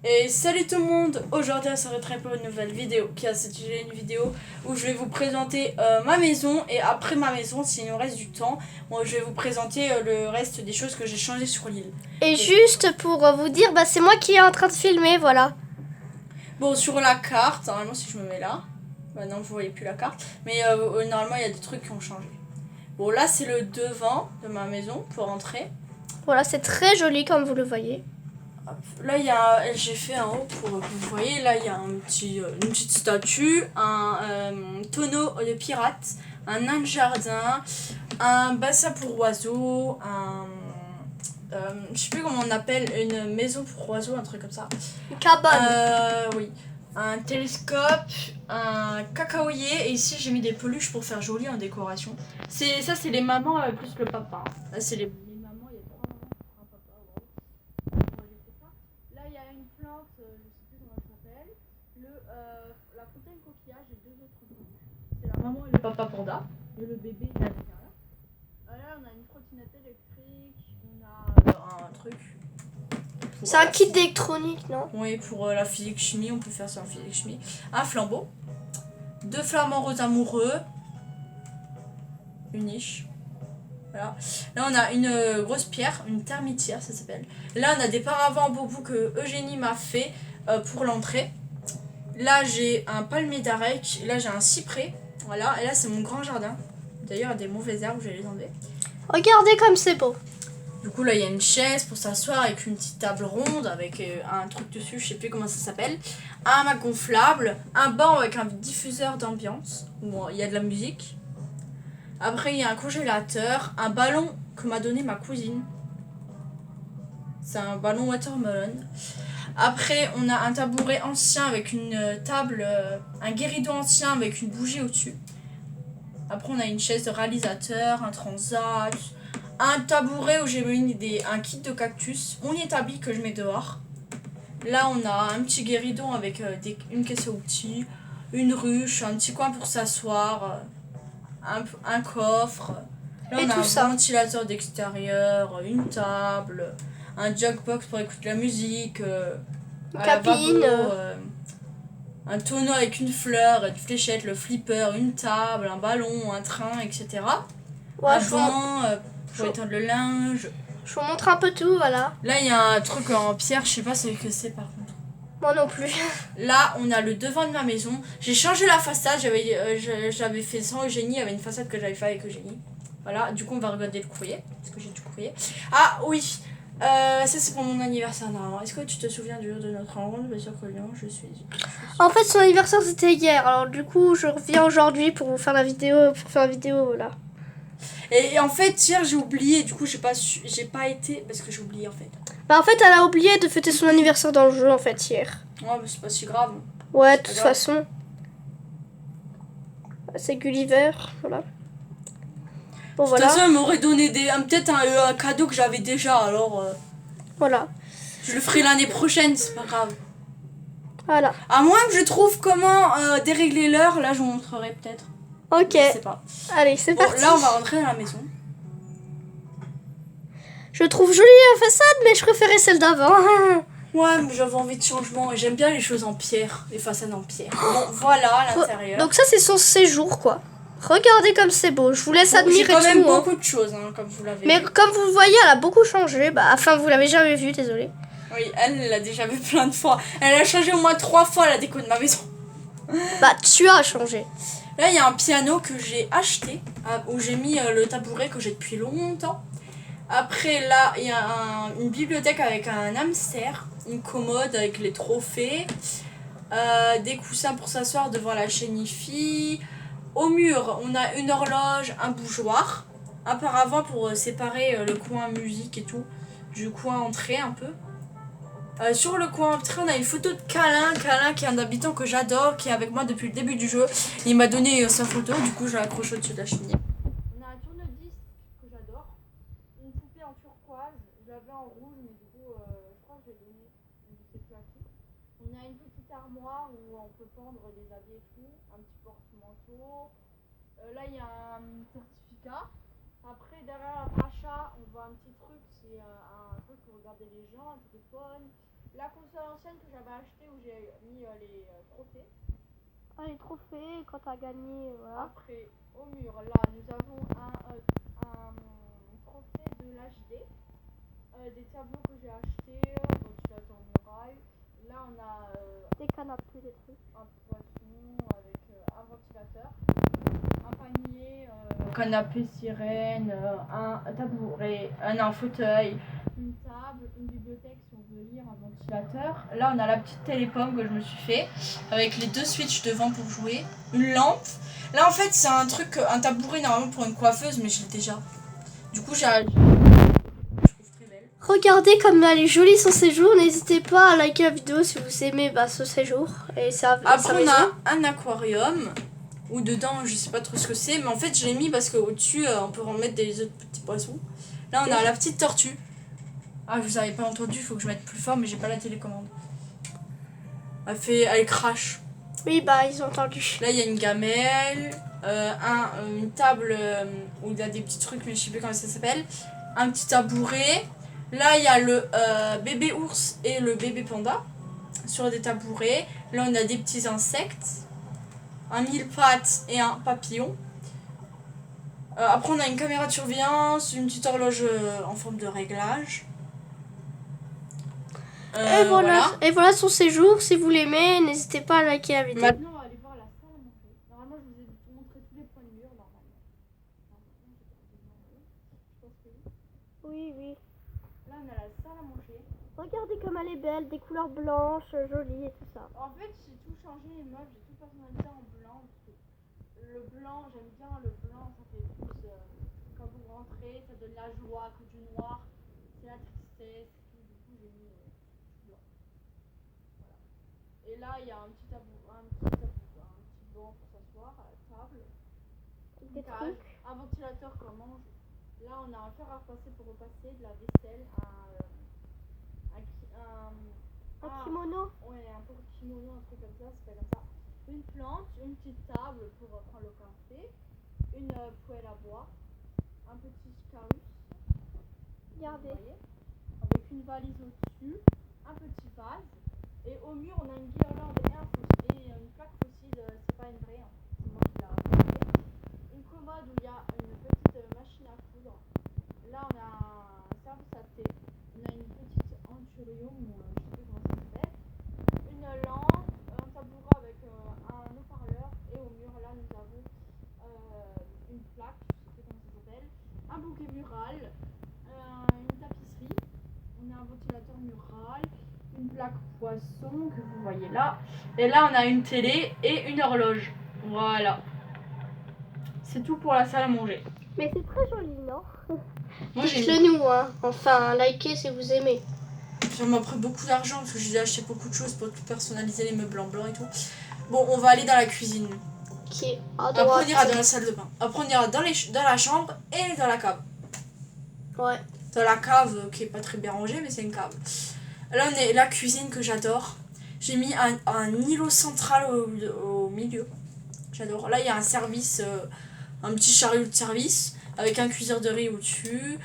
Et salut tout le monde, aujourd'hui on se retrouve pour une nouvelle vidéo qui a s'intitulé une vidéo où je vais vous présenter ma maison et après ma maison, s'il nous reste du temps, moi, je vais vous présenter le reste des choses que j'ai changées sur l'île. Et juste pour vous dire, c'est moi qui est en train de filmer, voilà. Bon, sur la carte, normalement si je me mets là, non vous voyez plus la carte, mais normalement il y a des trucs qui ont changé. Bon là c'est le devant de ma maison pour entrer. Voilà, c'est très joli comme vous le voyez. Là, j'ai fait un haut pour que vous voyez. Là, il y a une petite statue, un tonneau de pirate, un nain de jardin, un bassin pour oiseaux, je sais plus comment on appelle, une maison pour oiseaux, un truc comme ça. Une cabane. Oui. Un télescope, un cacaoyer, et ici j'ai mis des peluches pour faire joli en décoration. Ça, c'est les mamans plus le papa. Là, c'est les mamans, il y a 3 mamans, un papa, wow. J'ai fait ça. Là, il y a une plante, je sais plus comment elle s'appelle. La fontaine coquillage et 2 autres peluches. C'est la maman et le papa panda. Et le bébé, il est à l'intérieur. Là, on a une trottinette électrique. On a un truc. C'est un kit d'électronique, non? Oui, pour la physique chimie, on peut faire ça en physique chimie. Un flambeau. 2 flamants roses amoureux. Une niche. Voilà. Là, on a une grosse pierre, une termitière, ça s'appelle. Là, on a des paravents en bambou que Eugénie m'a fait pour l'entrée. Là, j'ai un palmier d'arec. Là, j'ai un cyprès. Voilà. Et là, c'est mon grand jardin. D'ailleurs, il y a des mauvaises herbes, je vais les enlever. Regardez comme c'est beau. Du coup, là, il y a une chaise pour s'asseoir avec une petite table ronde avec un truc dessus, je sais plus comment ça s'appelle. Un hamac gonflable, un banc avec un diffuseur d'ambiance où il y a de la musique. Après, il y a un congélateur, un ballon que m'a donné ma cousine. C'est un ballon watermelon. Après, on a un tabouret ancien avec une table, un guéridon ancien avec une bougie au-dessus. Après, on a une chaise de réalisateur, un transat, un tabouret où j'ai mis un kit de cactus, mon établi que je mets dehors. Là, on a un petit guéridon avec une caisse à outils, une ruche, un petit coin pour s'asseoir, un coffre. Là, Et on a tout un ça. ventilateur d'extérieur, une table, un jukebox pour écouter la musique, Une un cabine. lavabo, un tonneau avec une fleur, une fléchette, le flipper, une table, un ballon, un train, etc. Ouais, Un banc pour étendre le linge. je vous montre un peu tout, voilà. Là, il y a un truc en pierre, je sais pas ce que c'est par contre. Moi non plus. Là, on a le devant de ma maison. J'ai changé la façade, j'avais fait sans Eugénie, il y avait une façade que j'avais fait avec Eugénie. Voilà, du coup, on va regarder le courrier, parce que j'ai du courrier. Ah oui, ça c'est pour mon anniversaire normalement. Est-ce que tu te souviens du jour de notre rencontre? Bien sûr que non, je suis. En fait, son anniversaire c'était hier, alors du coup, je reviens aujourd'hui pour vous faire la vidéo, voilà. Et en fait, hier j'ai oublié, du coup, j'ai pas été, parce que j'ai oublié en fait. En fait, elle a oublié de fêter son anniversaire dans le jeu, en fait, hier. Ouais, mais c'est pas si grave. Ouais, de toute grave. façon. C'est Gulliver, voilà. Bon, De toute voilà. façon, elle m'aurait donné peut-être un cadeau que j'avais déjà, alors Voilà. je le ferai l'année prochaine, c'est pas grave. Voilà. À moins que je trouve comment dérégler l'heure, là je vous montrerai peut-être. Ok. Je sais pas. Allez, c'est Bon, parti. là on va rentrer dans la maison. Je trouve jolie la façade, mais je préférais celle d'avant. Ouais, mais j'avais envie de changement et j'aime bien les choses en pierre, les façades en pierre. Bon, voilà à l'intérieur. Donc ça, c'est son séjour, quoi. Regardez comme c'est beau. Je vous laisse admirer J'ai quand même tout, hein. beaucoup de choses, hein, comme vous l'avez Mais vu. comme vous le voyez, elle a beaucoup changé. Enfin, vous l'avez jamais vu, désolé. Oui, elle l'a déjà vu plein de fois. Elle a changé au moins 3 fois la déco de ma maison. Tu as changé. Là, il y a un piano que j'ai acheté, où j'ai mis le tabouret que j'ai depuis longtemps. Après, là, il y a une bibliothèque avec un hamster, une commode avec les trophées, des coussins pour s'asseoir devant la chaîne IFI. Au mur, on a une horloge, un bougeoir, un paravent pour séparer le coin musique et tout du coin entrée un peu. Sur le coin entrée, on a une photo de Câlin qui est un habitant que j'adore, qui est avec moi depuis le début du jeu. Il m'a donné sa photo, du coup je l'accroche au-dessus de la cheminée. On a un tourne-disque que j'adore, une poupée en turquoise, je l'avais en rouge mais du coup je crois que je l'ai donné, je sais plus à qui. On a une petite armoire où on peut pendre des habits et tout, un petit porte-manteau. Là il y a un certificat. Après derrière la paracha, on voit un petit truc, c'est un truc pour regarder les gens, un téléphone. la console ancienne que j'avais achetée où j'ai mis les trophées. Ah, les trophées, quand t'as gagné, voilà. Après, au mur, là, nous avons un trophée de l'HD. Des tableaux que j'ai achetés, ventilateur muraille. Là, on a Des canapés, des trucs. un poisson avec un ventilateur, un panier, canapé sirène, un tabouret, un fauteuil, une table, une bibliothèque si on veut lire, un ventilateur. Là, on a la petite télépomme que je me suis fait avec les 2 switches devant pour jouer, une lampe. Là, en fait, c'est un truc, un tabouret normalement pour une coiffeuse, mais je l'ai déjà. Du coup, je trouve très belle. Regardez comme elle est jolie son séjour. N'hésitez pas à liker la vidéo si vous aimez ce séjour. Et ça, Après, on a un aquarium où dedans, je sais pas trop ce que c'est, mais en fait, je l'ai mis parce qu'au-dessus, on peut remettre des autres petits poissons. Là, on a la petite tortue. Ah, vous avez pas entendu, il faut que je mette plus fort, mais j'ai pas la télécommande. Elle crache. Oui, ils ont entendu. Là, il y a une gamelle, une table où il y a des petits trucs, mais je sais plus comment ça s'appelle. Un petit tabouret. Là, il y a le bébé ours et le bébé panda sur des tabourets. Là, on a des petits insectes, un mille-pattes et un papillon. Après, on a une caméra de surveillance, une petite horloge en forme de réglage. Et voilà son séjour. Si vous l'aimez, n'hésitez pas à liker la vidéo. Maintenant, on va aller voir la salle à manger. Normalement, je vous ai montré tous les points de mur. Oui, oui. Là, on a la salle à manger. Regardez comme elle est belle, des couleurs blanches, jolies et tout ça. En fait, j'ai tout changé les meubles, j'ai tout personnalisé en blanc. Parce que le blanc, j'aime bien le blanc, ça fait plus. Quand vous rentrez, ça donne la joie que du noir. C'est la tristesse. Du coup, j'ai mis blanc. Voilà. Et là, il y a un petit banc pour s'asseoir à la table. Des trucs. Un ventilateur qu'on mange. Là, on a un fer à repasser pour repasser de la vaisselle, Un kimono. Ouais, un peu de kimono, un truc comme ça, c'est pas comme ça. Une plante, une petite table pour prendre le café, une poêle à bois, un petit carus. Regardez. Avec une valise au-dessus, un petit vase. Et au mur, on a une guirlande et une plaque fossile, c'est pas une vraie, hein. C'est moi qui l'ai racontée. Une commode où il y a une petite machine à coudre. Là, on a un service à thé. On a une petite anthurium, je sais plus comment ça s'appelle. Une lampe, un tabouret avec un haut-parleur. Et au mur, là, nous avons une plaque, je sais plus comment ça s'appelle. Un bouquet mural, une tapisserie. On a un ventilateur mural, une plaque poisson que vous voyez là. Et là, on a une télé et une horloge. Voilà. C'est tout pour la salle à manger. Mais c'est très joli, non? Moi, dites-le nous, hein. Enfin, likez si vous aimez. Ça m'a pris beaucoup d'argent parce que j'ai acheté beaucoup de choses pour tout personnaliser, les meubles en blanc et tout. Bon, on va aller dans la cuisine. Qui est à Après, droite. on ira dans la salle de bain. Après, on ira dans la chambre et dans la cave. Ouais. Dans la cave qui est pas très bien rangée, mais c'est une cave. Là, on est la cuisine que j'adore. J'ai mis un îlot central au milieu. J'adore. Là, il y a un service, un petit chariot de service avec un cuiseur de riz au-dessus.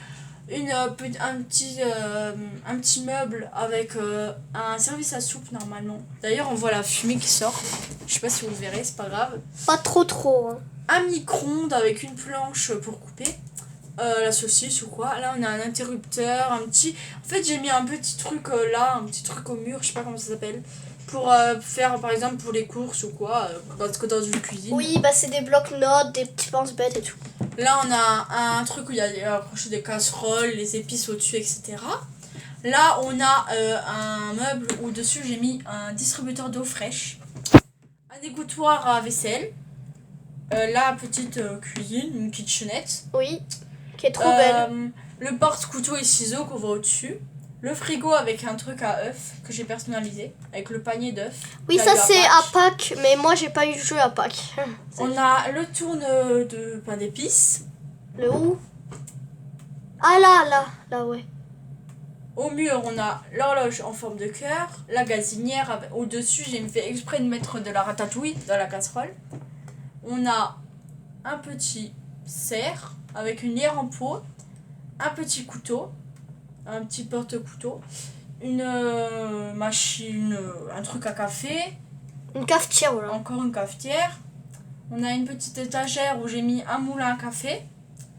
Un petit meuble avec un service à soupe normalement. D'ailleurs, on voit la fumée qui sort. Je sais pas si vous le verrez, c'est pas grave. Pas trop, hein. Un micro-ondes avec une planche pour couper la saucisse ou quoi. Là, on a un interrupteur, un petit. En fait, j'ai mis un petit truc là, un petit truc au mur, je sais pas comment ça s'appelle. Pour faire par exemple pour les courses ou quoi, dans une cuisine. Oui, c'est des blocs-notes, des petits pense-bêtes et tout. Là, on a un truc où il y a accroché des casseroles, les épices au-dessus, etc. Là, on a un meuble où dessus j'ai mis un distributeur d'eau fraîche, un égouttoir à vaisselle, la petite cuisine, une kitchenette. Oui, qui est trop belle. Le porte-couteau et ciseaux qu'on voit au-dessus. Le frigo avec un truc à œufs que j'ai personnalisé, avec le panier d'œufs. Oui, ça c'est à Pâques, mais moi j'ai pas eu de jeu à Pâques. On a le tourne de pain d'épices. Le où? Ah là, ouais. Au mur, on a l'horloge en forme de cœur, la gazinière au-dessus, j'ai fait exprès de mettre de la ratatouille dans la casserole. On a un petit cerf avec une lierre en pot, un petit couteau, un petit porte-couteau, une machine, un truc à café. Une cafetière, voilà. Encore une cafetière. On a une petite étagère où j'ai mis un moulin à café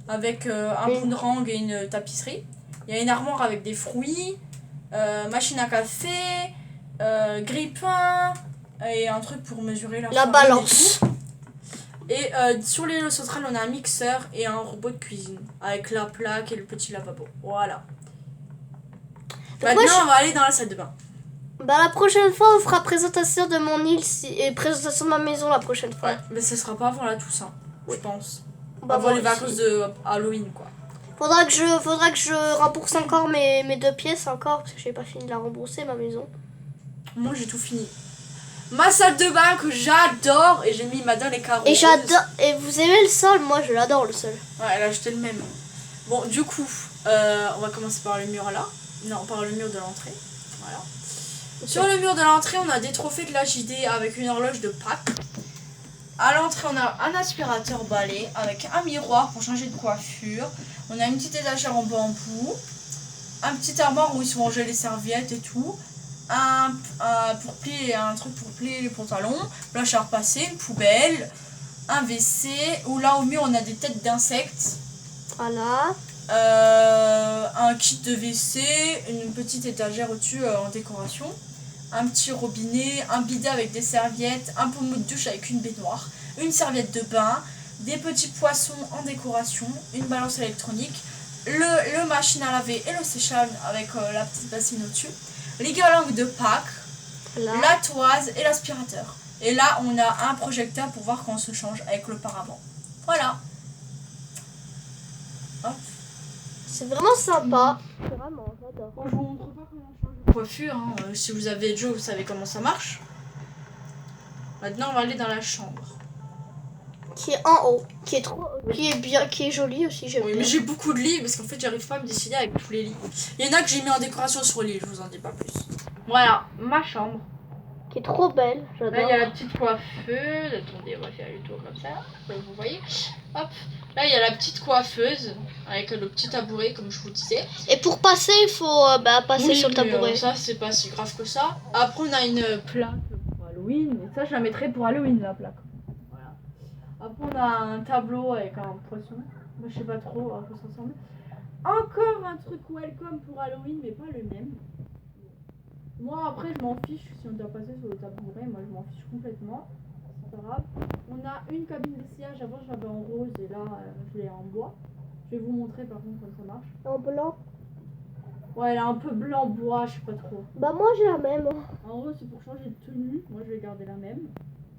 avec un boomerang et une tapisserie. Il y a une armoire avec des fruits, machine à café, grille-pain et un truc pour mesurer la farine balance. Et sur l'îlot central, on a un mixeur et un robot de cuisine avec la plaque et le petit lavabo. Voilà. Maintenant, on va aller dans la salle de bain. Bah la prochaine fois on fera présentation de mon île et présentation de ma maison la prochaine fois. Ouais, mais ce sera pas avant la Toussaint, je pense. Bah, avant les vacances de Halloween quoi. Faudra que je rembourse encore mes 2 pièces encore parce que j'ai pas fini de la rembourser ma maison. Moi j'ai tout fini. Ma salle de bain que j'adore et j'ai mis madame les carreaux. Et j'adore. Et vous aimez le sol? Moi je l'adore le sol. Ouais, elle a acheté le même. Bon du coup, on va commencer par le mur là. Non, par le mur de l'entrée. Voilà. Okay. Sur le mur de l'entrée, on a des trophées de la JD avec une horloge de Pâques. À l'entrée, on a un aspirateur balai avec un miroir pour changer de coiffure. On a une petite étagère en bambou. Un petit armoire où ils sont rangés les serviettes et tout. Un truc pour plier les pantalons. Planche à repasser, une poubelle. Un WC. Où là, au mur, on a des têtes d'insectes. Voilà. Un kit de WC, une petite étagère au-dessus en décoration, un petit robinet, un bidet avec des serviettes, un pommeau de douche avec une baignoire, une serviette de bain, des petits poissons en décoration, une balance électronique, le machine à laver et le séchage avec la petite bassine au-dessus, les guirlandes de Pâques, la toise et l'aspirateur. Et là, on a un projecteur pour voir quand on se change avec le paravent. Voilà. Hop. C'est vraiment sympa. Vraiment, j'adore. Bon, je vous montre pas comment on change de coiffure. Hein. Si vous avez Joe, vous savez comment ça marche. Maintenant, on va aller dans la chambre. Qui est en haut, qui est bien, qui est jolie aussi. Oui, mais j'ai beaucoup de lits parce qu'en fait, j'arrive pas à me décider avec tous les lits. Il y en a que j'ai mis en décoration sur le lit, je vous en dis pas plus. Voilà, ma chambre. Qui est trop belle, j'adore. Là, il y a la petite coiffeuse. Attendez, on va faire le tour comme ça. Vous voyez. Hop. Là, il y a la petite coiffeuse avec le petit tabouret, comme je vous disais. Et pour passer, il faut passer sur le tabouret. Ça, c'est pas si grave que ça. Après, on a une plaque pour Halloween. Et ça, je la mettrai pour Halloween, la plaque. Voilà. Après, on a un tableau avec un poisson. Moi, je sais pas trop à quoi ça ressemble. Encore un truc welcome pour Halloween, mais pas le même. Moi, après, je m'en fiche si on doit passer sur le tabouret. Moi, je m'en fiche complètement. C'est pas grave. On a une cabine d'essayage. Avant, je l'avais en rose et là, je l'ai en bois. Je vais vous montrer par contre comment ça marche. En blanc? Ouais, elle est un peu blanc bois, je sais pas trop. Bah, moi, j'ai la même. En gros, c'est pour changer de tenue. Moi, je vais garder la même.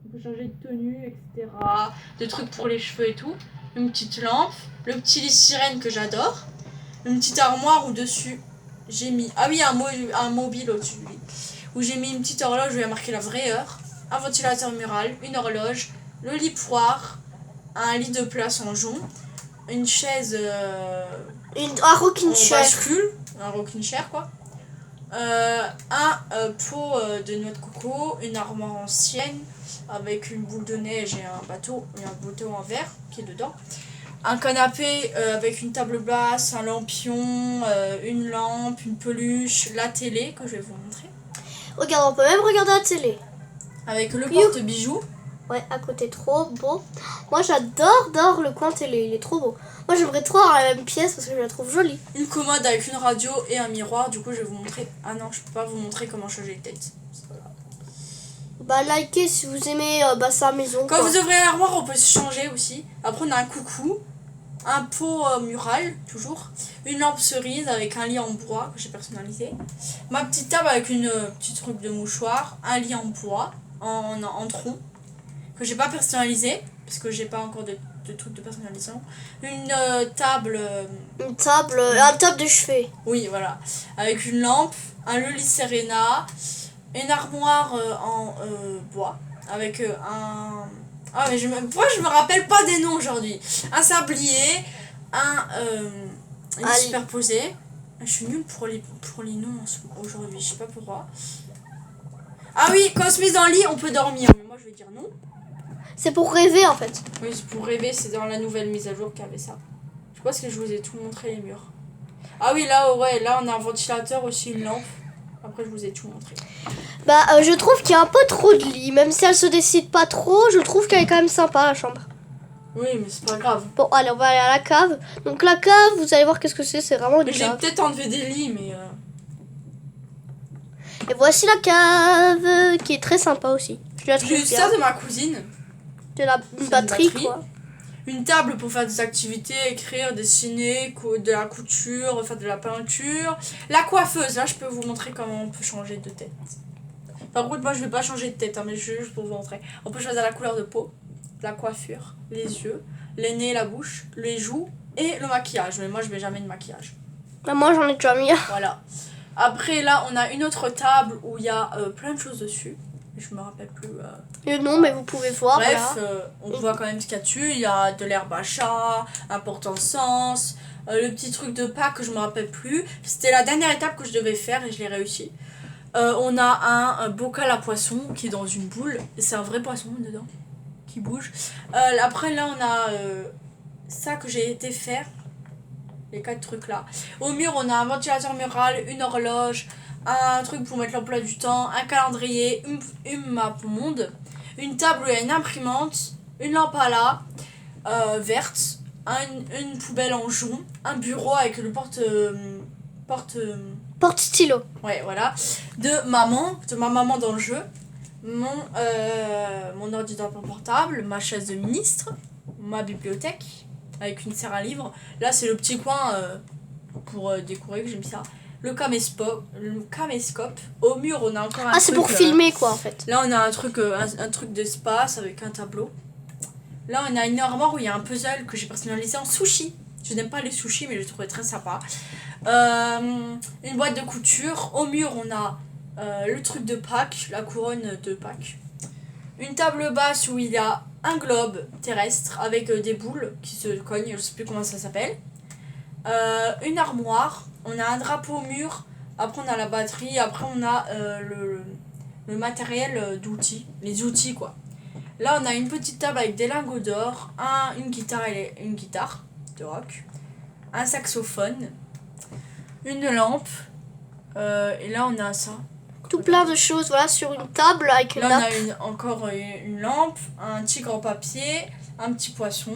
On peut changer de tenue, etc. Des trucs pour les cheveux et tout. Une petite lampe. Le petit lit sirène que j'adore. Une petite armoire où dessus j'ai mis. Ah oui, un mobile au-dessus de lui. Où j'ai mis une petite horloge où il y a marqué la vraie heure. Un ventilateur mural, une horloge, le lit poire, un lit de place en jonc, une chaise. Un rocking chair. Un rocking chair quoi. Un pot de noix de coco, une armoire ancienne avec une boule de neige et un bateau en verre qui est dedans. Un canapé avec une table basse, un lampion, une lampe, une peluche, la télé que je vais vous montrer. Regarde, on peut même regarder la télé. Avec le porte-bijoux. Ouais, à côté, trop beau. Moi, j'adore le coin télé, il est trop beau. Moi, j'aimerais trop avoir la même pièce parce que je la trouve jolie. Une commode avec une radio et un miroir. Du coup, je vais vous montrer. Ah non, je peux pas vous montrer comment changer les têtes. Bah, likez si vous aimez sa maison. Quand vous ouvrez l'armoire, on peut se changer aussi. Après, on a un coucou. Un pot mural, toujours. Une lampe cerise avec un lit en bois que j'ai personnalisé. Ma petite table avec une petite truc de mouchoir. Un lit en bois, en tronc, que j'ai pas personnalisé, parce que j'ai pas encore de trucs de personnalisation. Une table... un table de chevet. Oui, voilà. Avec une lampe, un Loli Serena, une armoire en bois, avec un... Ah mais pourquoi je me rappelle pas des noms aujourd'hui. Un sablier, une superposée. Je suis nulle pour les noms aujourd'hui, je sais pas pourquoi. Ah oui, quand on se met dans le lit, on peut dormir. Mais moi je vais dire non. C'est pour rêver en fait. Oui, c'est pour rêver, c'est dans la nouvelle mise à jour qu'il y avait ça. Je pense que je vous ai tout montré les murs. Ah oui, là, ouais, là on a un ventilateur aussi, une lampe. Après, je vous ai tout montré. Bah, je trouve qu'il y a un peu trop de lits. Même si elle se décide pas trop, je trouve qu'elle est quand même sympa, la chambre. Oui, mais c'est pas grave. Bon, allez, on va aller à la cave. Donc, la cave, vous allez voir qu'est-ce que c'est vraiment une J'ai cave. peut-être enlevé des lits, mais... Et voici la cave, qui est très sympa aussi. Je la trouve J'ai eu bien. ça de ma cousine. De la une batterie, batterie. quoi. Une table pour faire des activités, écrire, dessiner, de la couture, faire de la peinture. La coiffeuse, là je peux vous montrer comment on peut changer de tête. Par contre moi je vais pas changer de tête, hein, mais juste pour vous montrer. On peut choisir la couleur de peau, la coiffure, les yeux, les nez, la bouche, les joues et le maquillage. Mais moi je mets jamais de maquillage. Bah, moi, j'en ai déjà mis. Voilà. Après là on a une autre table où il y a plein de choses dessus. Je me rappelle plus. Non, mais vous pouvez voir. Bref, Là. on voit quand même ce qu'il y a dessus. Il y a de l'herbe à chat, un porte-encens, le petit truc de Pâques que je me rappelle plus. C'était la dernière étape que je devais faire et je l'ai réussi. On a un bocal à poisson qui est dans une boule. C'est un vrai poisson dedans qui bouge. Après là on a ça que j'ai été faire. Les 4 trucs là. Au mur on a un ventilateur mural, une horloge, un truc pour mettre l'emploi du temps, un calendrier, une map monde, une table où il y a une imprimante, une lampe à la verte, une poubelle en jonc, un bureau avec le Porte-stylo. ouais voilà, de ma maman dans le jeu, mon ordinateur portable, ma chaise de ministre, ma bibliothèque avec une serre à livres. Là c'est le petit coin pour décorer que j'ai mis ça. Le caméscope. Au mur, on a encore un truc... Ah, c'est pour filmer, quoi, en fait. Là, on a un truc d'espace avec un tableau. Là, on a une armoire où il y a un puzzle que j'ai personnalisé en sushi. Je n'aime pas les sushis, mais je le trouvais très sympa. Une boîte de couture. Au mur, on a le truc de Pâques, la couronne de Pâques. Une table basse où il y a un globe terrestre avec des boules qui se cognent. Je ne sais plus comment ça s'appelle. Une armoire, on a un drapeau au mur, après on a la batterie, après on a le matériel d'outils, les outils quoi. Là on a une petite table avec des lingots d'or, une guitare de rock, un saxophone, une lampe, et là on a ça. Tout plein de choses, voilà, sur une table avec une Là on nappe. a encore une lampe, un tigre en papier, un petit poisson.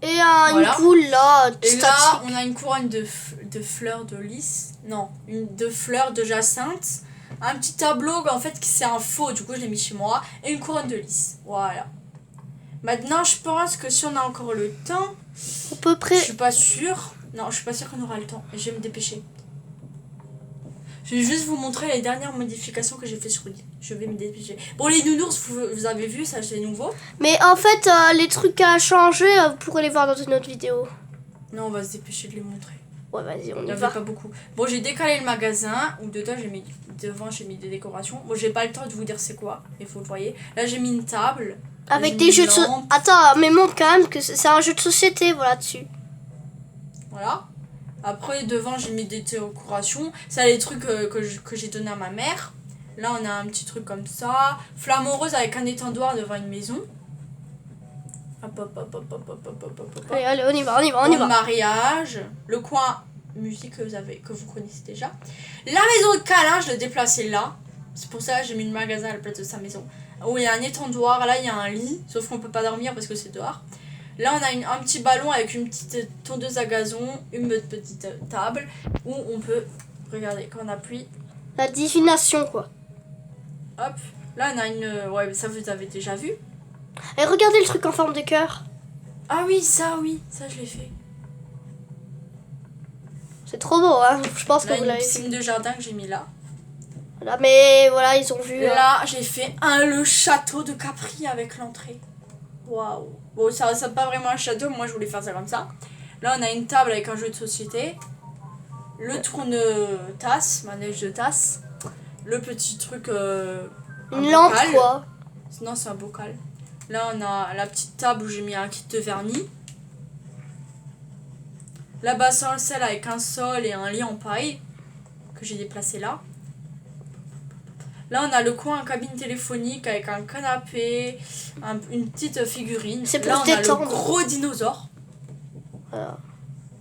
Et Voilà. une boule là, Et statique. là, on a une couronne de fleurs de lys. Non, de fleurs de jacinthe. Un petit tableau, en fait, c'est un faux, du coup, je l'ai mis chez moi. Et une couronne de lys. Voilà. Maintenant, je pense que si on a encore le temps, On peut je suis pas sûre. Non, je suis pas sûre qu'on aura le temps. Et je vais me dépêcher. Je vais juste vous montrer les dernières modifications que j'ai fait sur le lit. Je vais me dépêcher. Bon, les nounours, vous avez vu, ça c'est nouveau. Mais en fait, les trucs qu'elle a changé, vous pourrez les voir dans une autre vidéo. Non, on va se dépêcher de les montrer. Ouais, vas-y, on Il y n'y avait va. pas beaucoup. Bon, j'ai décalé le magasin où devant j'ai mis des décorations. Bon, j'ai pas le temps de vous dire c'est quoi, mais vous le voyez. Là, j'ai mis une table. Avec j'ai des mis jeux une de société. lampe. Attends, mais montre quand même que c'est un jeu de société, voilà, dessus. Voilà. Après, devant, j'ai mis des décorations. Ça, les trucs que j'ai donné à ma mère. Là, on a un petit truc comme ça. Flamme rose avec un étendoir devant une maison. Hop, hop, hop, hop, hop, hop, hop, hop, hop, hop. Allez, allez, on y va, on y va, on y Pour va. le mariage, le coin musique que vous connaissez déjà. La maison de câlin, je l'ai déplacée là. C'est pour ça que j'ai mis le magasin à la place de sa maison. Où il y a un étendoir, là il y a un lit, sauf qu'on peut pas dormir parce que c'est dehors. Là on a un petit ballon avec une petite tondeuse à gazon, une petite table où on peut, regardez, quand on appuie, La divination, quoi. hop. Là on a une, ouais ça vous avez déjà vu. Et regardez le truc en forme de cœur. Ah oui, ça je l'ai fait. C'est trop beau, hein. Je pense que Là vous une l'avez vu. piscine de jardin que j'ai mis là. Voilà, mais voilà, ils ont vu. Là, j'ai fait le château de Capri avec l'entrée. Waouh. Bon, ça ressemble pas vraiment à un château, moi je voulais faire ça comme ça. Là, on a une table avec un jeu de société. Le tourne-tasse, manège de tasse. Le petit truc. Un Une lampe, bocal. quoi. Non, c'est un bocal. Là, on a la petite table où j'ai mis un kit de vernis. La bassin en sel avec un sol et un lit en paille que j'ai déplacé là. Là, on a le coin cabine téléphonique avec un canapé, une petite figurine. C'est pour là, se on a détendre. le gros dinosaure. Voilà.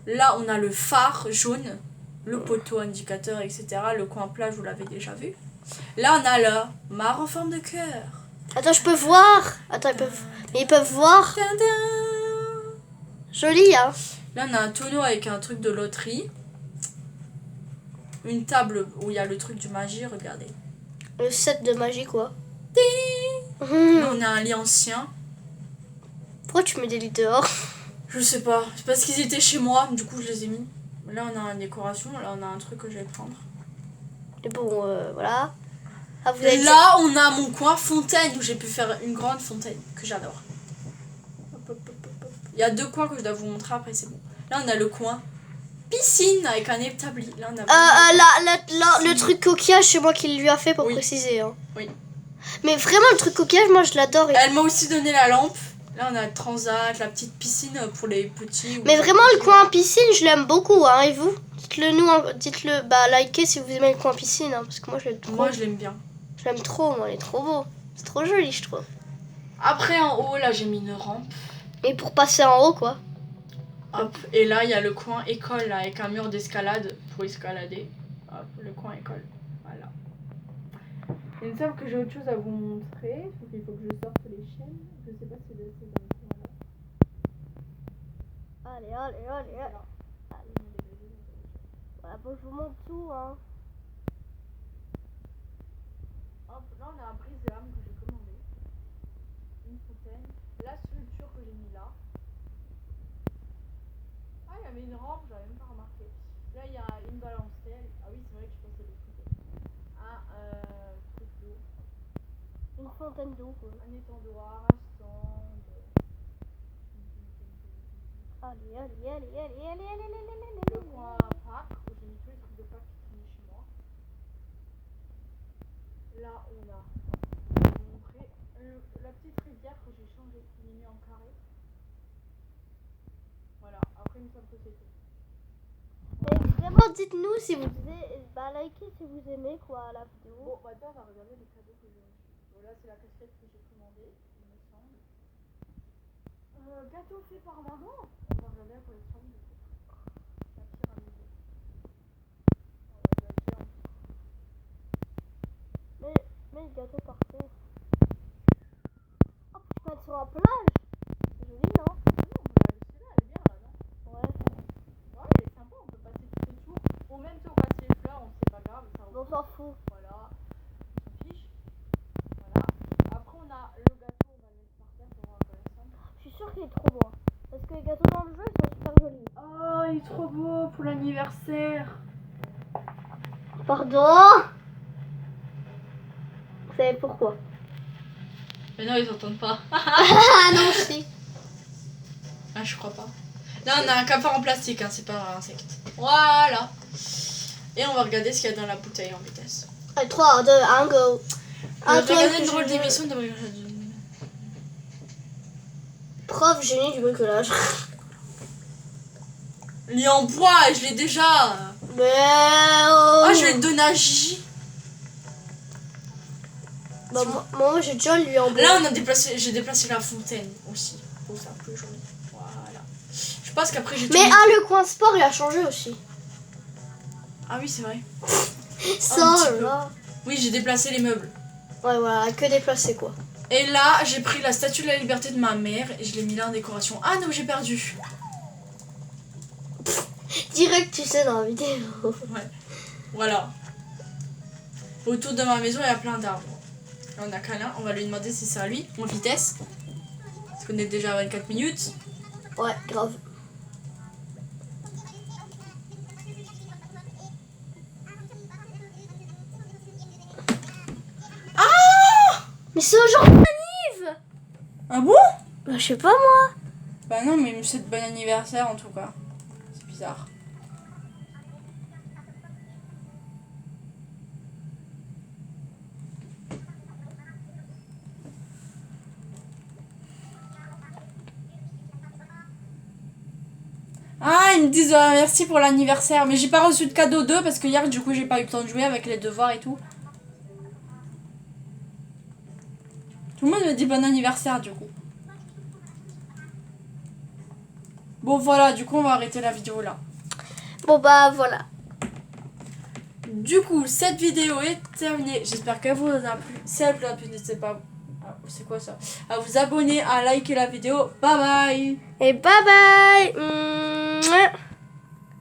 Là, on a le phare jaune. le poteau indicateur, etc. Le coin plat, je vous l'avais déjà vu. Là, on a le mare en forme de cœur. Attends, je peux voir. Attends, ils peuvent voir. Joli, hein. Là, on a un tonneau avec un truc de loterie. Une table où il y a le truc du magie, regardez. Le set de magie, quoi. Là, on a un lit ancien. Pourquoi tu mets des lits dehors? Je sais pas, c'est parce qu'ils étaient chez moi, du coup je les ai mis. Là, on a une décoration, là, on a un truc que je vais prendre. Et bon, voilà. Ah, vous Et là, on a mon coin fontaine où j'ai pu faire une grande fontaine que j'adore. Il y a 2 coins que je dois vous montrer après, c'est bon. Là, on a le coin piscine avec un établi. Là, on a le truc coquillage, c'est moi qui lui a fait pour préciser. Hein. Oui. Mais vraiment, le truc coquillage, moi, je l'adore. Elle m'a aussi donné la lampe. Là, on a le transat, la petite piscine pour les petits. Mais vraiment, le coin piscine, je l'aime beaucoup. Hein, et vous? Dites-le nous, dites-le, likez si vous aimez le coin piscine. Hein, parce que moi, je l'aime trop. Moi, je l'aime bien. Je l'aime trop, moi, il est trop beau. C'est trop joli, je trouve. Après, en haut, là, j'ai mis une rampe. Et pour passer en haut, quoi. Hop. Et là, il y a le coin école, là, avec un mur d'escalade pour escalader. Hop, le coin école. Voilà. Il me semble que j'ai autre chose à vous montrer. Il faut que je sorte les chaînes. Je sais pas si c'est dans le coin là. Allez. Voilà, bon, je vous montre tout, hein. Hop, là, on a un brise-lames que j'ai commandé. Une fontaine. La sculpture que j'ai mis là. Ah, il y avait une rampe, j'avais même pas remarqué. Là, il y a une balancière. Ah oui, c'est vrai que je pensais de côté. Un truc d'eau. Une fontaine d'eau, quoi. Un étendoir, un stand. Allez. Le coin Pâques, où j'ai mis tous les trucs de Pâques qui traînaient chez moi. Là, on a montré la petite rivière que j'ai changée, qui est mise en carré. Voilà, après, il me semble que c'est tout. Mais vraiment, dites-nous si vous likez si vous aimez, quoi, la vidéo. Bon, maintenant, on va regarder les cadeaux que j'ai reçus. Bon, là, c'est la casquette que j'ai commandée, il me semble. Gâteau fait par maman. On va regarder la collection du coup. La pyramide. Mais le gâteau par terre. Oh, tu peux mettre sur la plage. C'est joli, non? Celle-là, elle est bien là, non? Ouais. Ouais, elle est sympa, on peut passer tous les tours. Ou même si on passe les fleurs, c'est pas grave. Ça, on s'en fout. Voilà, on s'en fiche. Voilà. Après, on a le gâteau, on va le mettre par terre pour voir à quoi il ressemble. Je suis sûre qu'il est trop beau. Parce que les gâteaux dans le jeu, ils sont super jolis. Oh, il est trop beau pour l'anniversaire. Pardon? Vous savez pourquoi? Mais non, ils entendent pas. Ah non, si. Ah, je crois pas. Là, on a un cafard en plastique, hein, c'est pas un insecte. Voilà. Et on va regarder ce qu'il y a dans la bouteille en vitesse. Allez, 3, 2, 1, go. On va regarder une drôle d'émission de Prof génie du bricolage. lit en bois, je l'ai déjà. Mais Ah, je vais le donner à Gigi. Bah, moi j'ai déjà lui en bois. Là, j'ai déplacé la fontaine aussi. Pour ça, plus joli. Voilà. Je pense qu'après j'ai. Mais le coin sport il a changé aussi. Ah oui, c'est vrai. Ça là. Oui, j'ai déplacé les meubles. Ouais, voilà, que déplacer quoi. Et là, j'ai pris la statue de la liberté de ma mère et je l'ai mis là en décoration. Ah non, j'ai perdu. Direct, tu sais, dans la vidéo. Ouais. Voilà. Autour de ma maison, il y a plein d'arbres. Là, on a Câlin. On va lui demander si c'est à lui, en vitesse. Parce qu'on est déjà à 24 minutes. Ouais, grave. Ah! Mais c'est aujourd'hui Yves. Ah bon? Bah, je sais pas moi. Bah non, mais il me souhaite bon anniversaire en tout cas. C'est bizarre. Ah, ils me disent merci pour l'anniversaire. Mais j'ai pas reçu de cadeau d'eux parce que hier, du coup, j'ai pas eu le temps de jouer avec les devoirs et tout. Tout le monde me dit bon anniversaire, du coup. Bon, voilà, du coup, on va arrêter la vidéo là. Bon, bah voilà. Du coup, cette vidéo est terminée. J'espère qu'elle vous a plu. Si elle vous a plu, n'hésitez pas. C'est quoi ça? À vous abonner, à liker la vidéo. Bye bye. Et bye bye. Mouah.